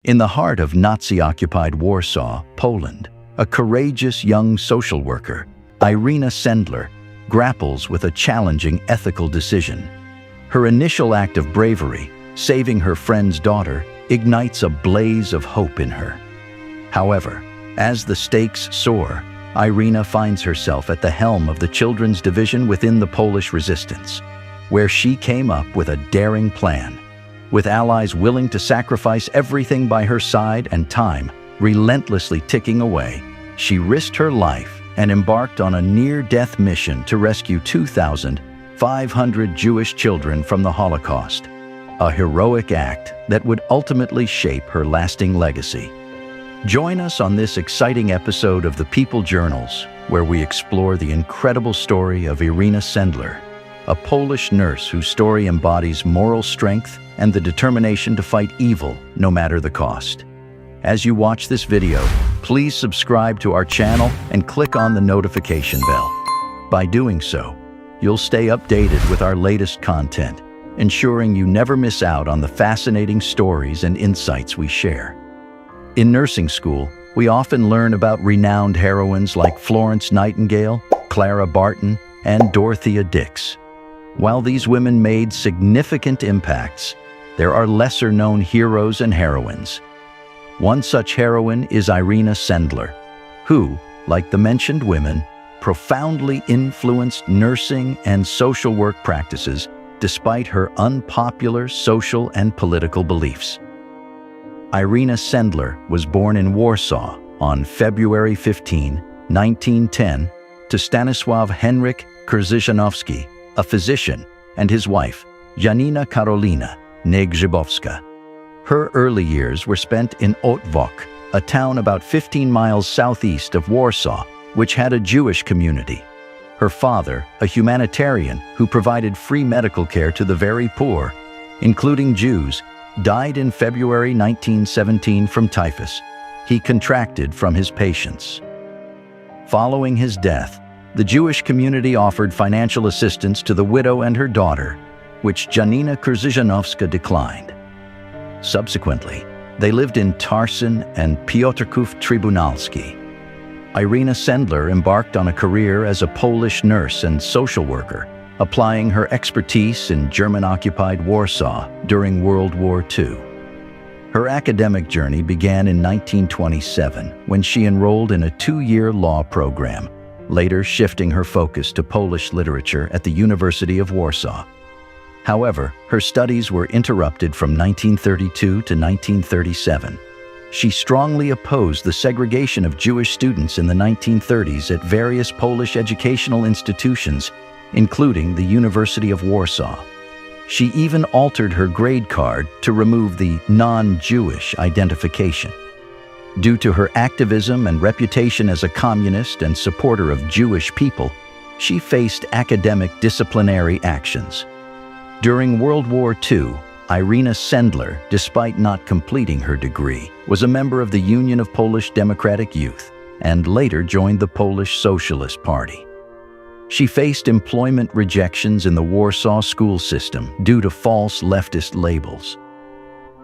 In the heart of Nazi-occupied Warsaw, Poland, a courageous young social worker, Irena Sendler, grapples with a challenging ethical decision. Her initial act of bravery, saving her friend's daughter, ignites a blaze of hope in her. However, as the stakes soar, Irena finds herself at the helm of the children's division within the Polish resistance, where she came up with a daring plan. With allies willing to sacrifice everything by her side and time relentlessly ticking away, she risked her life and embarked on a near-death mission to rescue 2,500 Jewish children from the Holocaust, a heroic act that would ultimately shape her lasting legacy. Join us on this exciting episode of the People Journals, where we explore the incredible story of Irena Sendler, a Polish nurse whose story embodies moral strength and the determination to fight evil no matter the cost. As you watch this video, please subscribe to our channel and click on the notification bell. By doing so, you'll stay updated with our latest content, ensuring you never miss out on the fascinating stories and insights we share. In nursing school, we often learn about renowned heroines like Florence Nightingale, Clara Barton, and Dorothea Dix. While these women made significant impacts, there are lesser-known heroes and heroines. One such heroine is Irena Sendler, who, like the mentioned women, profoundly influenced nursing and social work practices despite her unpopular social and political beliefs. Irena Sendler was born in Warsaw on February 15, 1910, to Stanisław Henryk Krzyżanowski, a physician, and his wife, Janina Karolina Grzybowska. Her early years were spent in Otwock, a town about 15 miles southeast of Warsaw, which had a Jewish community. Her father, a humanitarian who provided free medical care to the very poor, including Jews, died in February 1917 from typhus. He contracted from his patients. Following his death, the Jewish community offered financial assistance to the widow and her daughter, which Janina Krzyżanowska declined. Subsequently, they lived in Tarczyn and Piotrków Trybunalski. Irena Sendler embarked on a career as a Polish nurse and social worker, applying her expertise in German-occupied Warsaw during World War II. Her academic journey began in 1927 when she enrolled in a 2-year law program, later shifting her focus to Polish literature at the University of Warsaw. However, her studies were interrupted from 1932 to 1937. She strongly opposed the segregation of Jewish students in the 1930s at various Polish educational institutions, including the University of Warsaw. She even altered her grade card to remove the non-Jewish identification. Due to her activism and reputation as a communist and supporter of Jewish people, she faced academic disciplinary actions. During World War II, Irena Sendler, despite not completing her degree, was a member of the Union of Polish Democratic Youth and later joined the Polish Socialist Party. She faced employment rejections in the Warsaw school system due to false leftist labels.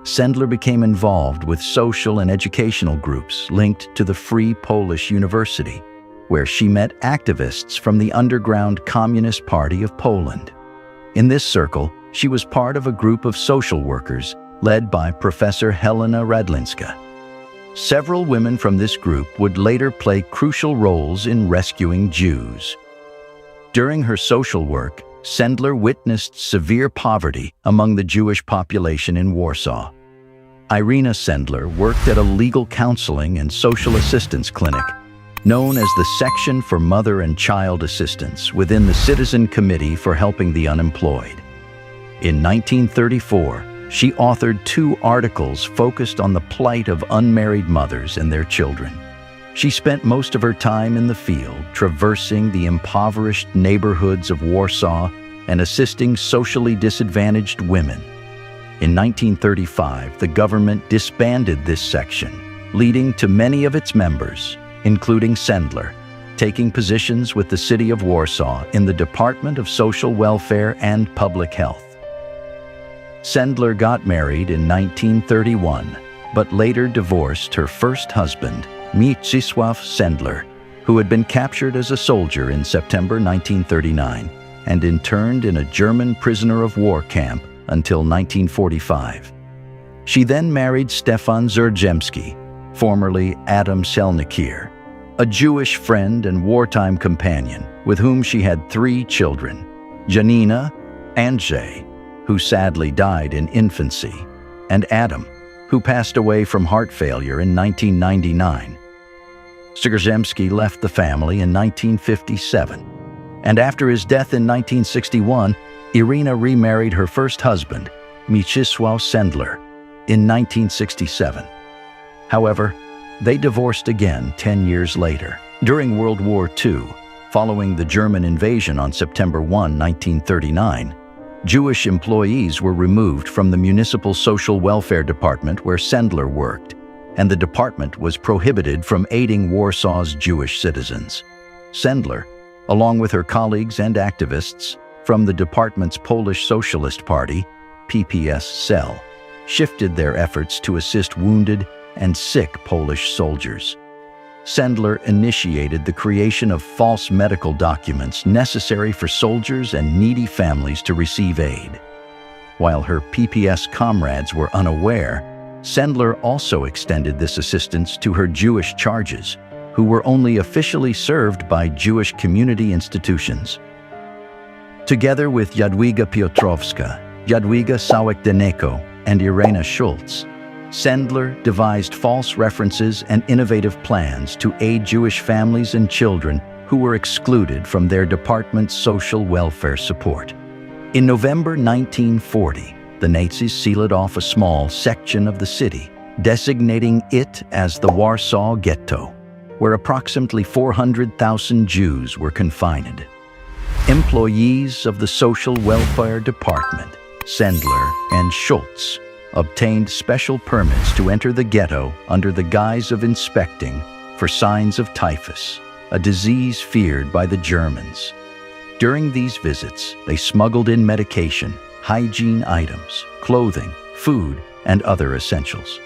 Sendler became involved with social and educational groups linked to the Free Polish University, where she met activists from the underground Communist Party of Poland. In this circle, she was part of a group of social workers led by Professor Helena Radlinska. Several women from this group would later play crucial roles in rescuing Jews. During her social work, Sendler witnessed severe poverty among the Jewish population in Warsaw. Irena Sendler worked at a legal counseling and social assistance clinic, known as the Section for Mother and Child Assistance within the Citizen Committee for Helping the Unemployed. In 1934, she authored 2 articles focused on the plight of unmarried mothers and their children. She spent most of her time in the field, traversing the impoverished neighborhoods of Warsaw and assisting socially disadvantaged women. In 1935, the government disbanded this section, leading to many of its members, including Sendler, taking positions with the city of Warsaw in the Department of Social Welfare and Public Health. Sendler got married in 1931 but later divorced her first husband, Mieczysław Sendler, who had been captured as a soldier in September 1939 and interned in a German prisoner of war camp until 1945. She then married Stefan Zerjemski, formerly Adam Selnikir, a Jewish friend and wartime companion with whom she had 3 children, Janina, Andrzej, who sadly died in infancy, and Adam, who passed away from heart failure in 1999. Zerjemski left the family in 1957, and after his death in 1961, Irina remarried her first husband, Mieczysław Sendler, in 1967. However, they divorced again 10 years later. During World War II, following the German invasion on September 1, 1939, Jewish employees were removed from the Municipal Social Welfare Department where Sendler worked, and the department was prohibited from aiding Warsaw's Jewish citizens. Sendler, along with her colleagues and activists from the department's Polish Socialist Party, PPS cell, shifted their efforts to assist wounded and sick Polish soldiers. Sendler initiated the creation of false medical documents necessary for soldiers and needy families to receive aid. While her PPS comrades were unaware, Sendler also extended this assistance to her Jewish charges, who were only officially served by Jewish community institutions. Together with Jadwiga Piotrowska, Jadwiga Sałek-Deneko, and Irena Schultz, Sendler devised false references and innovative plans to aid Jewish families and children who were excluded from their department's social welfare support. In November 1940, the Nazis sealed off a small section of the city, designating it as the Warsaw Ghetto, where approximately 400,000 Jews were confined. Employees of the Social Welfare Department, Sendler and Schultz, obtained special permits to enter the ghetto under the guise of inspecting for signs of typhus, a disease feared by the Germans. During these visits, they smuggled in medication, hygiene items, clothing, food, and other essentials.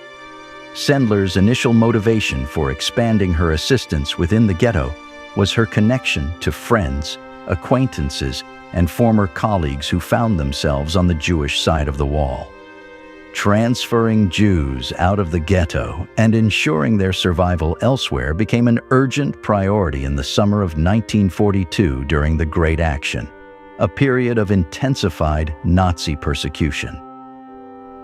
Sendler's initial motivation for expanding her assistance within the ghetto was her connection to friends, acquaintances, and former colleagues who found themselves on the Jewish side of the wall. Transferring Jews out of the ghetto and ensuring their survival elsewhere became an urgent priority in the summer of 1942 during the Great Action, a period of intensified Nazi persecution.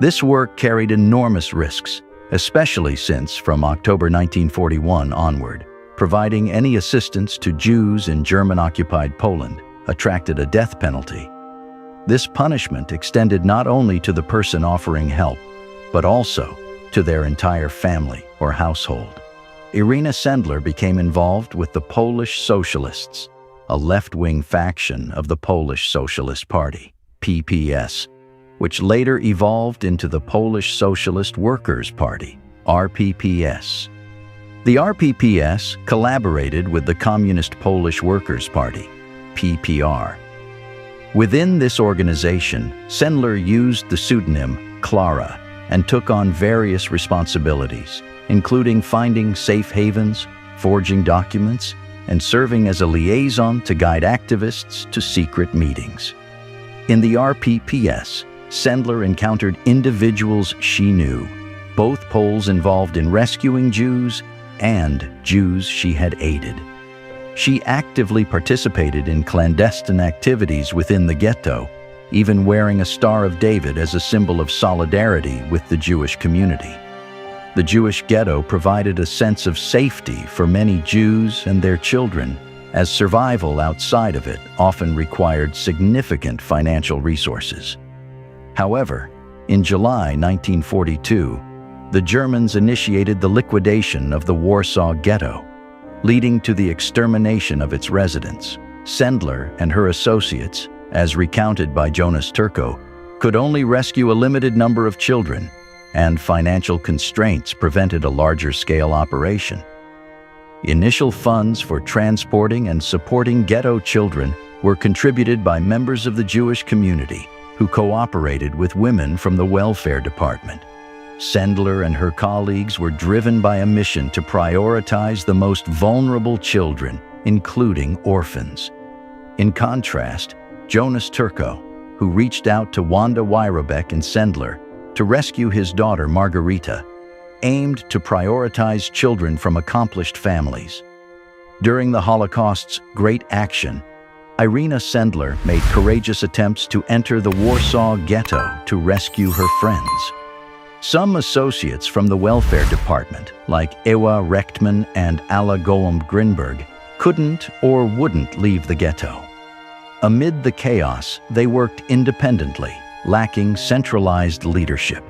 This work carried enormous risks, especially since, from October 1941 onward, providing any assistance to Jews in German-occupied Poland attracted a death penalty. This punishment extended not only to the person offering help, but also to their entire family or household. Irena Sendler became involved with the Polish Socialists, a left-wing faction of the Polish Socialist Party, PPS, which later evolved into the Polish Socialist Workers' Party, RPPS. The RPPS collaborated with the Communist Polish Workers' Party, PPR. Within this organization, Sendler used the pseudonym Klara and took on various responsibilities, including finding safe havens, forging documents, and serving as a liaison to guide activists to secret meetings. In the RPPS, Sendler encountered individuals she knew, both Poles involved in rescuing Jews and Jews she had aided. She actively participated in clandestine activities within the ghetto, even wearing a Star of David as a symbol of solidarity with the Jewish community. The Jewish ghetto provided a sense of safety for many Jews and their children, as survival outside of it often required significant financial resources. However, in July 1942, the Germans initiated the liquidation of the Warsaw Ghetto, leading to the extermination of its residents. Sendler and her associates, as recounted by Jonas Turko, could only rescue a limited number of children, and financial constraints prevented a larger-scale operation. Initial funds for transporting and supporting ghetto children were contributed by members of the Jewish community who cooperated with women from the welfare department. Sendler and her colleagues were driven by a mission to prioritize the most vulnerable children, including orphans. In contrast, Jonas Turco, who reached out to Wanda Wyrobek and Sendler to rescue his daughter Margarita, aimed to prioritize children from accomplished families. During the Holocaust's Great Action, Irena Sendler made courageous attempts to enter the Warsaw ghetto to rescue her friends. Some associates from the welfare department, like Ewa Rechtman and Alla Goem Grinberg, couldn't or wouldn't leave the ghetto. Amid the chaos, they worked independently, lacking centralized leadership.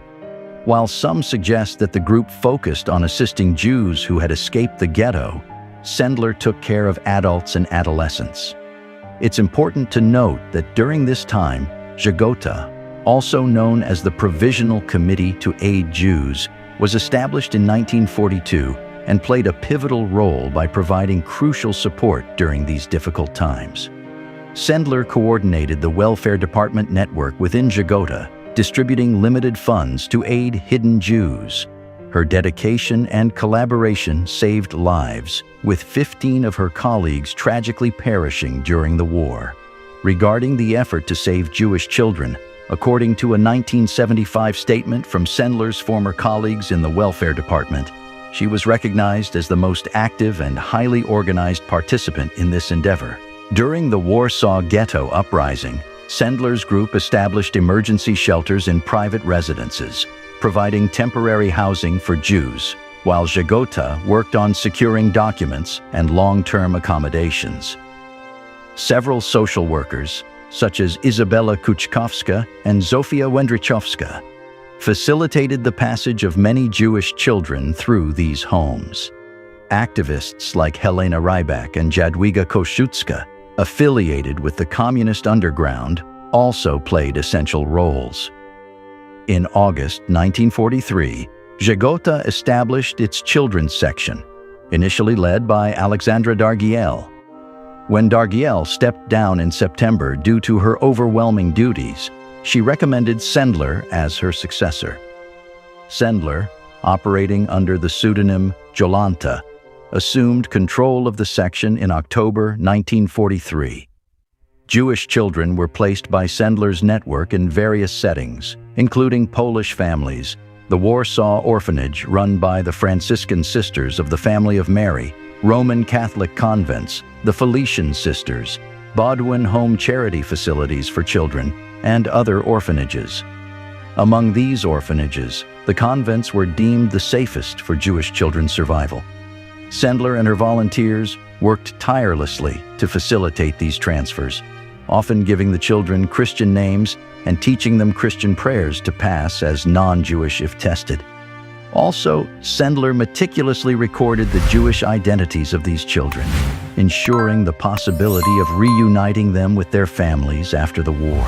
While some suggest that the group focused on assisting Jews who had escaped the ghetto, Sendler took care of adults and adolescents. It's important to note that during this time, Żegota, also known as the Provisional Committee to Aid Jews, was established in 1942 and played a pivotal role by providing crucial support during these difficult times. Sendler coordinated the welfare department network within Żegota, distributing limited funds to aid hidden Jews. Her dedication and collaboration saved lives, with 15 of her colleagues tragically perishing during the war. Regarding the effort to save Jewish children, according to a 1975 statement from Sendler's former colleagues in the welfare department, she was recognized as the most active and highly organized participant in this endeavor. During the Warsaw Ghetto uprising, Sendler's group established emergency shelters in private residences, providing temporary housing for Jews, while Żegota worked on securing documents and long-term accommodations. Several social workers, such as Izabela Kuczkowska and Zofia Wędryczowska, facilitated the passage of many Jewish children through these homes. Activists like Helena Rybak and Jadwiga Kościuszka, affiliated with the communist underground, also played essential roles. In August 1943, Żegota established its children's section, initially led by Alexandra Dargiel. When Dargiel stepped down in September due to her overwhelming duties, she recommended Sendler as her successor. Sendler, operating under the pseudonym Jolanta, assumed control of the section in October 1943. Jewish children were placed by Sendler's network in various settings, including Polish families, the Warsaw Orphanage run by the Franciscan Sisters of the Family of Mary, Roman Catholic convents, the Felician Sisters, Baudouin home charity facilities for children, and other orphanages. Among these orphanages, the convents were deemed the safest for Jewish children's survival. Sendler and her volunteers worked tirelessly to facilitate these transfers, often giving the children Christian names and teaching them Christian prayers to pass as non-Jewish if tested. Also, Sendler meticulously recorded the Jewish identities of these children, ensuring the possibility of reuniting them with their families after the war.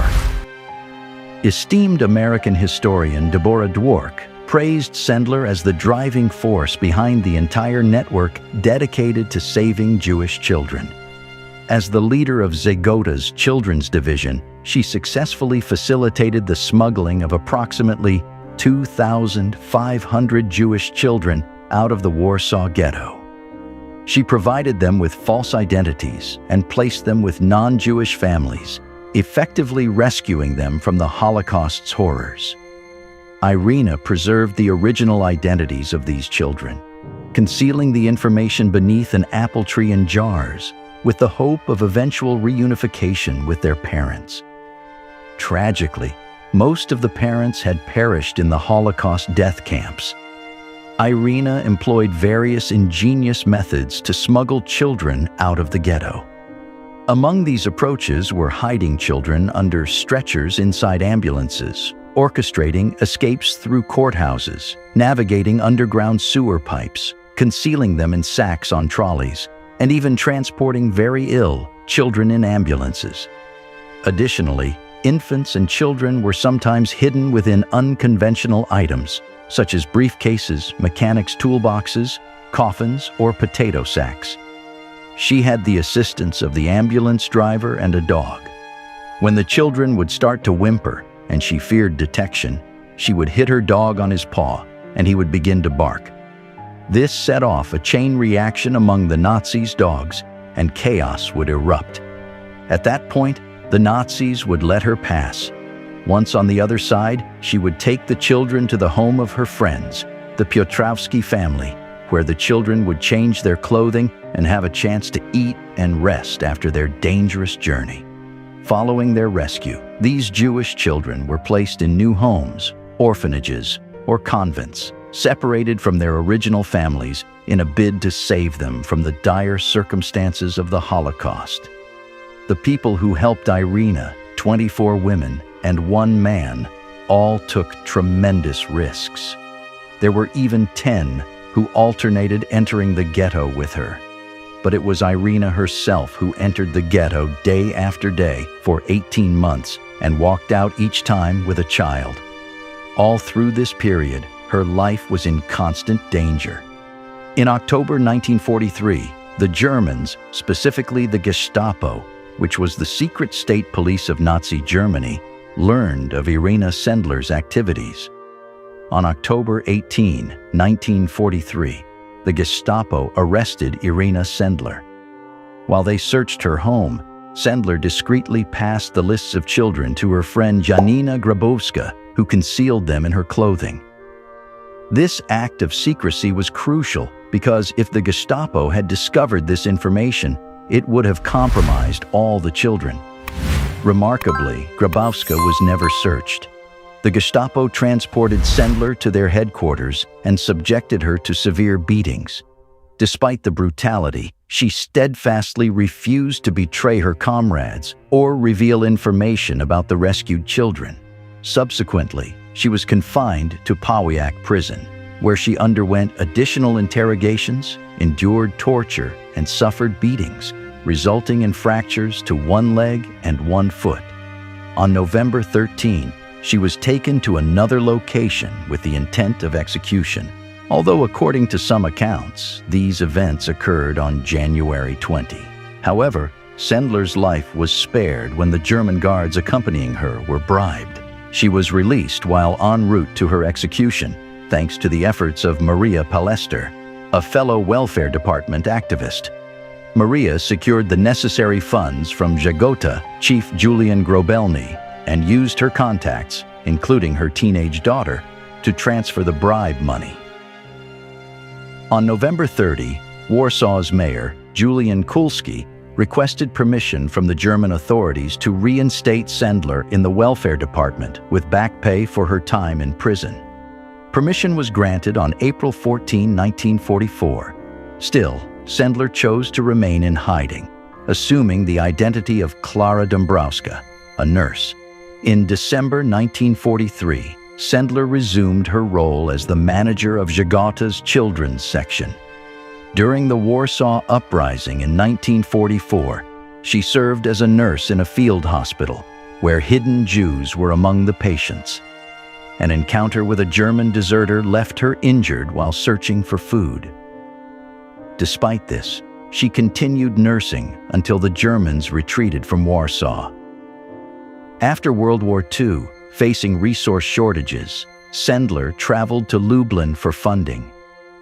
Esteemed American historian Deborah Dwork praised Sendler as the driving force behind the entire network dedicated to saving Jewish children. As the leader of Żegota's children's division, she successfully facilitated the smuggling of approximately 2,500 Jewish children out of the Warsaw Ghetto. She provided them with false identities and placed them with non-Jewish families, effectively rescuing them from the Holocaust's horrors. Irena preserved the original identities of these children, concealing the information beneath an apple tree in jars, with the hope of eventual reunification with their parents. Tragically, most of the parents had perished in the Holocaust death camps. Irena employed various ingenious methods to smuggle children out of the ghetto. Among these approaches were hiding children under stretchers inside ambulances, orchestrating escapes through courthouses, navigating underground sewer pipes, concealing them in sacks on trolleys, and even transporting very ill children in ambulances. Additionally, infants and children were sometimes hidden within unconventional items, such as briefcases, mechanics' toolboxes, coffins, or potato sacks. She had the assistance of the ambulance driver and a dog. When the children would start to whimper and she feared detection, she would hit her dog on his paw, and he would begin to bark. This set off a chain reaction among the Nazis' dogs, and chaos would erupt. At that point, the Nazis would let her pass. Once on the other side, she would take the children to the home of her friends, the Piotrowski family, where the children would change their clothing and have a chance to eat and rest after their dangerous journey. Following their rescue, these Jewish children were placed in new homes, orphanages, or convents, separated from their original families in a bid to save them from the dire circumstances of the Holocaust. The people who helped Irina, 24 women and 1 man, all took tremendous risks. There were even 10 who alternated entering the ghetto with her. But it was Irina herself who entered the ghetto day after day for 18 months and walked out each time with a child. All through this period, her life was in constant danger. In October 1943, the Germans, specifically the Gestapo, which was the secret state police of Nazi Germany, learned of Irena Sendler's activities. On October 18, 1943, the Gestapo arrested Irena Sendler. While they searched her home, Sendler discreetly passed the lists of children to her friend Janina Grabowska, who concealed them in her clothing. This act of secrecy was crucial because if the Gestapo had discovered this information, it would have compromised all the children. Remarkably, Grabowska was never searched. The Gestapo transported Sendler to their headquarters and subjected her to severe beatings. Despite the brutality, she steadfastly refused to betray her comrades or reveal information about the rescued children. Subsequently, she was confined to Pawiak prison, where she underwent additional interrogations, endured torture, and suffered beatings, resulting in fractures to 1 leg and 1 foot. On November 13, she was taken to another location with the intent of execution, although according to some accounts, these events occurred on January 20. However, Sendler's life was spared when the German guards accompanying her were bribed. She was released while en route to her execution, thanks to the efforts of Maria Palester, a fellow welfare department activist. Maria secured the necessary funds from Żegota Chief Julian Grobelny and used her contacts, including her teenage daughter, to transfer the bribe money. On November 30, Warsaw's mayor, Julian Kulski, requested permission from the German authorities to reinstate Sendler in the welfare department with back pay for her time in prison. Permission was granted on April 14, 1944. Still, Sendler chose to remain in hiding, assuming the identity of Klara Dombrowska, a nurse. In December 1943, Sendler resumed her role as the manager of Żegota's children's section. During the Warsaw Uprising in 1944, she served as a nurse in a field hospital, where hidden Jews were among the patients. An encounter with a German deserter left her injured while searching for food. Despite this, she continued nursing until the Germans retreated from Warsaw. After World War II, facing resource shortages, Sendler traveled to Lublin for funding.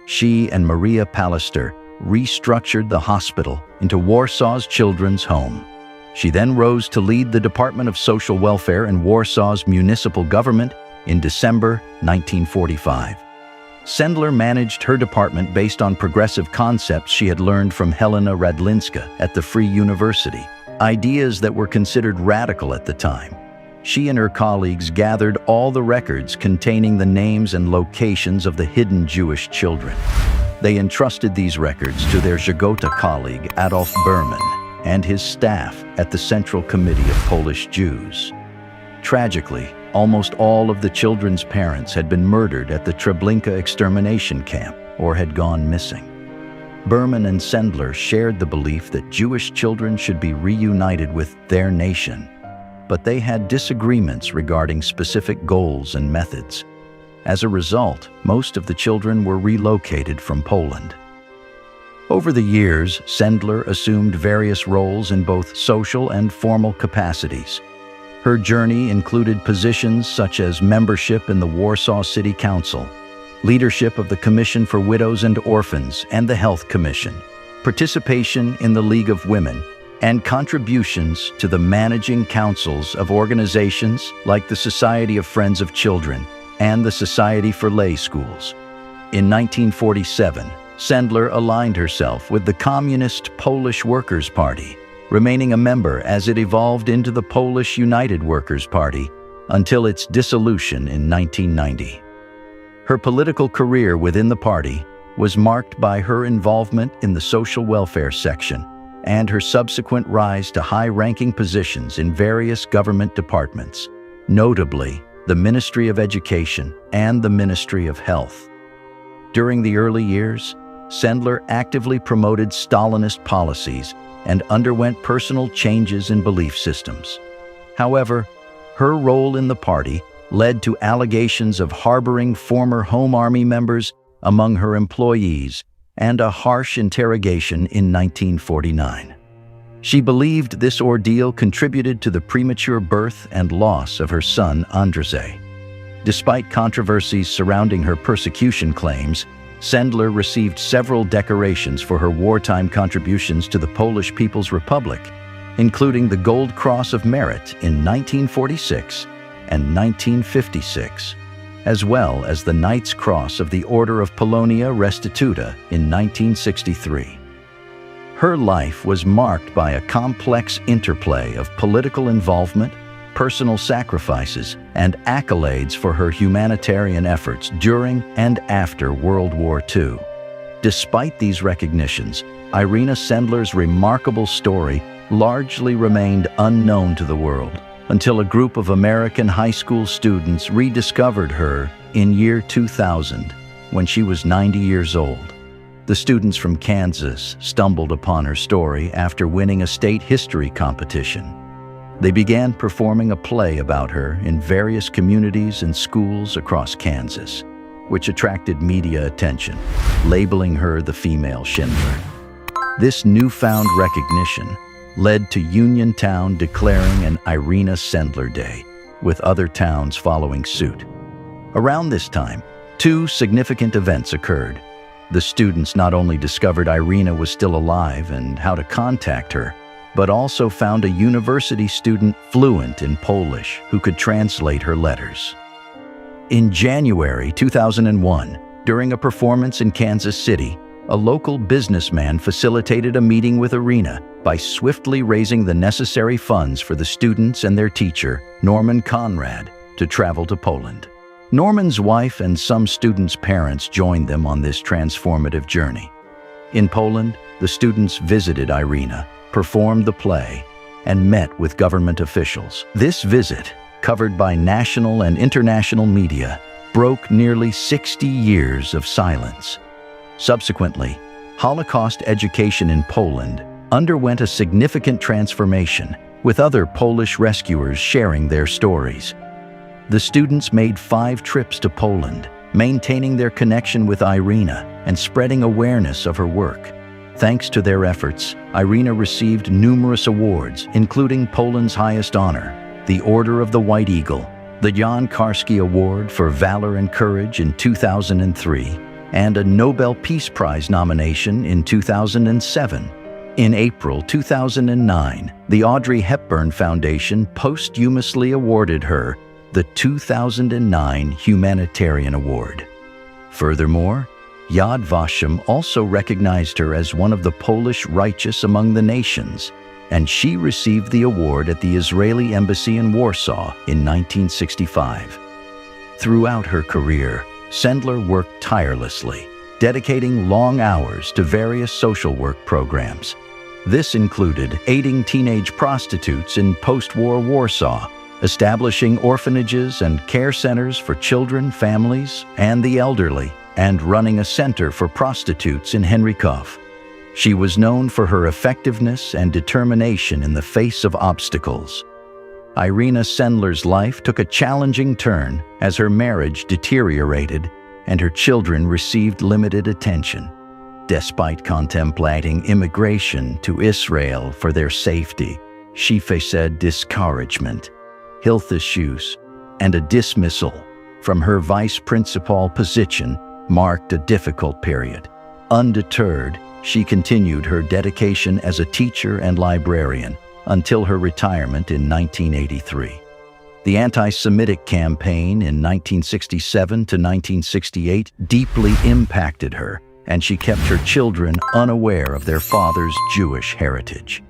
She and Maria Palester restructured the hospital into Warsaw's children's home. She then rose to lead the Department of Social Welfare in Warsaw's municipal government in December 1945. Sendler managed her department based on progressive concepts she had learned from Helena Radlinska at the Free University, ideas that were considered radical at the time. She and her colleagues gathered all the records containing the names and locations of the hidden Jewish children. They entrusted these records to their Żegota colleague Adolf Berman and his staff at the Central Committee of Polish Jews. Tragically, almost all of the children's parents had been murdered at the Treblinka extermination camp or had gone missing. Berman and Sendler shared the belief that Jewish children should be reunited with their nation, but they had disagreements regarding specific goals and methods. As a result, most of the children were relocated from Poland. Over the years, Sendler assumed various roles in both social and formal capacities. Her journey included positions such as membership in the Warsaw City Council, leadership of the Commission for Widows and Orphans and the Health Commission, participation in the League of Women, and contributions to the managing councils of organizations like the Society of Friends of Children and the Society for Lay Schools. In 1947, Sendler aligned herself with the Communist Polish Workers' Party, remaining a member as it evolved into the Polish United Workers' Party until its dissolution in 1990. Her political career within the party was marked by her involvement in the social welfare section and her subsequent rise to high-ranking positions in various government departments, notably the Ministry of Education and the Ministry of Health. During the early years, Sendler actively promoted Stalinist policies and underwent personal changes in belief systems. However, her role in the party led to allegations of harboring former Home Army members among her employees and a harsh interrogation in 1949. She believed this ordeal contributed to the premature birth and loss of her son Andrzej. Despite controversies surrounding her persecution claims, Sendler received several decorations for her wartime contributions to the Polish People's Republic, including the Gold Cross of Merit in 1946 and 1956, as well as the Knight's Cross of the Order of Polonia Restituta in 1963. Her life was marked by a complex interplay of political involvement, personal sacrifices, and accolades for her humanitarian efforts during and after World War II. Despite these recognitions, Irena Sendler's remarkable story largely remained unknown to the world until a group of American high school students rediscovered her in year 2000, when she was 90 years old. The students from Kansas stumbled upon her story after winning a state history competition. They began performing a play about her in various communities and schools across Kansas, which attracted media attention, labeling her the female Schindler. This newfound recognition led to Uniontown declaring an Irena Sendler Day, with other towns following suit. Around this time, two significant events occurred. The students not only discovered Irena was still alive and how to contact her, but also found a university student fluent in Polish who could translate her letters. In January 2001, during a performance in Kansas City, a local businessman facilitated a meeting with Irena by swiftly raising the necessary funds for the students and their teacher, Norman Conrad, to travel to Poland. Norman's wife and some students' parents joined them on this transformative journey. In Poland, the students visited Irena, performed the play, and met with government officials. This visit, covered by national and international media, broke nearly 60 years of silence. Subsequently, Holocaust education in Poland underwent a significant transformation, with other Polish rescuers sharing their stories. The students made 5 trips to Poland, maintaining their connection with Irena and spreading awareness of her work. Thanks to their efforts, Irena received numerous awards, including Poland's highest honor, the Order of the White Eagle, the Jan Karski Award for Valor and Courage in 2003, and a Nobel Peace Prize nomination in 2007. In April 2009, the Audrey Hepburn Foundation posthumously awarded her the 2009 Humanitarian Award. Furthermore, Yad Vashem also recognized her as one of the Polish righteous among the nations, and she received the award at the Israeli Embassy in Warsaw in 1965. Throughout her career, Sendler worked tirelessly, dedicating long hours to various social work programs. This included aiding teenage prostitutes in post-war Warsaw, establishing orphanages and care centers for children, families, and the elderly, and running a center for prostitutes in Henrikov. She was known for her effectiveness and determination in the face of obstacles. Irena Sendler's life took a challenging turn as her marriage deteriorated and her children received limited attention. Despite contemplating immigration to Israel for their safety, she faced discouragement, health issues, and a dismissal from her vice principal position marked a difficult period. Undeterred, she continued her dedication as a teacher and librarian until her retirement in 1983. The anti-Semitic campaign in 1967 to 1968 deeply impacted her, and she kept her children unaware of their father's Jewish heritage.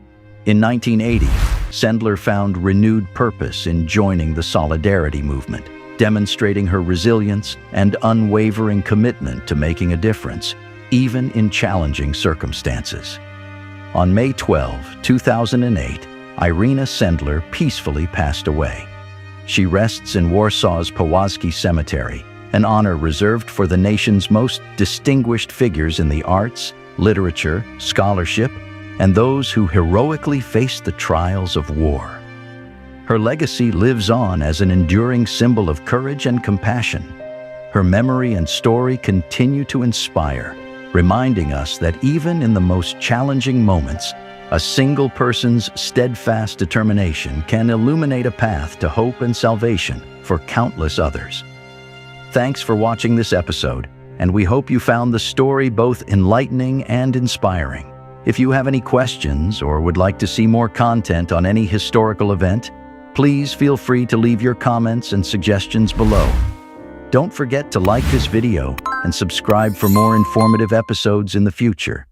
In 1980, Sendler found renewed purpose in joining the Solidarity movement, demonstrating her resilience and unwavering commitment to making a difference, even in challenging circumstances. On May 12, 2008, Irena Sendler peacefully passed away. She rests in Warsaw's Powązki Cemetery, an honor reserved for the nation's most distinguished figures in the arts, literature, scholarship, and those who heroically faced the trials of war. Her legacy lives on as an enduring symbol of courage and compassion. Her memory and story continue to inspire, reminding us that even in the most challenging moments, a single person's steadfast determination can illuminate a path to hope and salvation for countless others. Thanks for watching this episode, and we hope you found the story both enlightening and inspiring. If you have any questions or would like to see more content on any historical event, please feel free to leave your comments and suggestions below. Don't forget to like this video and subscribe for more informative episodes in the future.